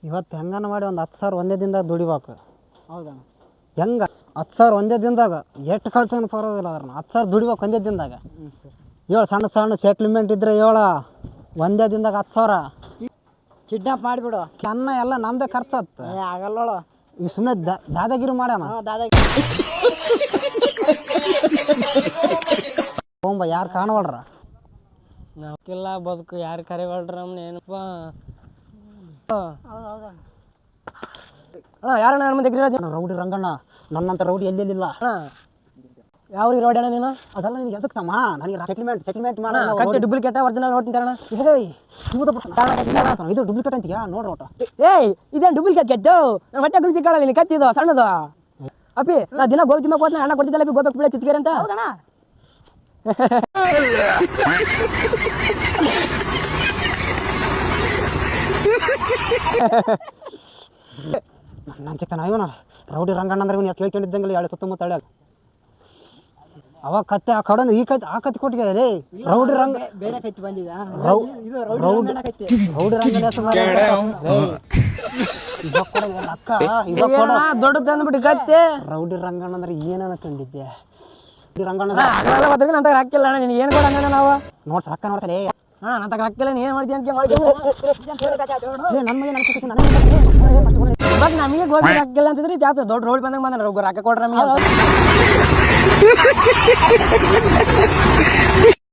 ಇವತ್ತು ಹೆಂಗನ ಮಾಡಿ ಒಂದು 10,000 ಒಂದೇ ದಿನದಾಗ ದುಡಿಬೇಕು. ಹೌದಾ? ಹೆಂಗೆ 10,000 ಒಂದೇ ದಿನದಾಗ ಎಷ್ಟು ಖರ್ಚು ಪರವಾಗಿಲ್ಲ ಅದ್ರನ್ನ 10,000 ದುಡಿಬೇಕು ಒಂದೇ ದಿನದಾಗ. ಸರ್. ಏಳು ಸಣ್ಣ ಸಣ್ಣ ಸೆಟ್ಲ್ಮೆಂಟ್ ಇದ್ರೆ ಏಳು ಒಂದೇ ದಿನದಾಗ 10,000 ಕಿಡ್ನಾಪ್ ಮಾಡಿಬಿಡು. ಅನ್ನ ಎಲ್ಲ ನಮ್ಮದೇ ಖರ್ಚಾತ್. ಆಗಲ್ಲೋಳು. ಈಗ ಸುಮ್ಮನೆ ದಾದಾಗಿರಿ ಮಾಡ್ಯಾನ. ದಾದಾ ಹೋಂಬ ಯಾರು ಕಾಣವಲ್ರ. ನಾವಿಲ್ಲ ಬದುಕು ಯಾರು ಕರಿವಲ್ರ ನಮ್ನ ಏನಪ್ಪ. ಅಣ್ಣ ಯಾರಣ್ಣ ಯಾರ ಮುಂದೆ ರೌಡಿ ರಂಗಣ್ಣ ನನ್ನಂತ ರೌಡಿ ಎಲ್ಲೆಲ್ಲಿಲ್ಲ. ಯಾವ ರೋಡ್ ಅಣ್ಣ ನೀನು? ಅದೆಲ್ಲ ನಿನಗೆ ಎದಕ್ಕೆ ತಮ್ಮ ನನಗೆ ಸೆಟ್ಲ್ಮೆಂಟ್ ಮಾಡ ಕತ್ತಿ ಡೂಪ್ಲಿಕೇಟ್ ಒರಿಜಿನಲ್ ನೋಡ್ತೀನಿ ಅಣ್ಣ. ಇದು ಡೂಪ್ಲಿಕೇಟ್ ಅಂತೀಯಾ ನೋಡ್ರಿ ಒಟ್ಟು. ಏಯ್ ಇದೇನು ಡೂಪ್ಲಿಕೇಟ್ ಕೆತ್ತು ನಾನು ಹೊಟ್ಟೆ ಗುಂಸಿ ಕಾಳಲ್ಲ ನೀನು ಕತ್ತಿದು ಸಣ್ಣದು. ಅಪ್ಪಿ ನಾ ದಿನ ಗೋಬಿ ತಿಮ್ಮಕ್ಕೆ ಹೋದ್ನ ಅಣ್ಣ ಕೊಡ್ತಿದ್ದಲ್ಲ ಅಪ್ಪಿ ಗೋಬೇಕು ಬಿಡ ಚಿತ್ಕೇರಿ ಅಂತ. ನನ್ನ ಚಿಕ್ಕನ ಇವನ ರೌಡಿ ರಂಗಣ್ಣ ಅಂದ್ರೆ ಇವನು ಕೇಳ್ಕೊಂಡಿದ್ದಂಗೆ ಎರಡು ಸುತ್ತಮುತ್ತ ಹಳ್ಯಾಗ ಅವಾಗ ಕತ್ತೆ ಆ ಕಡೆ ಈ ಕತ್ತಿ ಆ ಕತ್ತಿ ಕೊಟ್ಟಿಗೆ ರೀ ರೌಡಿ ರಂಗ ಬೇರೆ ಕತ್ತಿ ಬಂದಿದ ರೌಡಿ ರಂಗನ ದೊಡ್ಡ ತಂದ್ಬಿಟ್ಟು ಕತ್ತೆ ರೌಡಿ ರಂಗಣ್ಣ ಅಂದ್ರೆ ಏನ ಕಂಡಿದ್ದೆ ರಂಗಣ್ಣ ನಂತ ಹಾಕಿಲ್ಲ ಅಣ್ಣ ನಿನಗೆ ಏನು ಕೊಡ ನಾವು ನೋಡ್ಸ ರೊಕ್ಕ ನೋಡ್ಸಲೇ ಹಾ ನಂತ ಹಾಕಿಲ್ಲ ನೀ ಏನು ಮಾಡ್ತೀಯ ಅಂತ ನಮಗೆ ಗೋಬಿ ಹಾಕಿಲ್ಲ ಅಂತಿದ್ರಿ ಜಾತ ದೊಡ್ಡ ರೋಡ್ ಬಂದಂಗೆ ಬಂದ ರೊಕ್ಕ ಕೊಡ್ರ ನಮಗೆ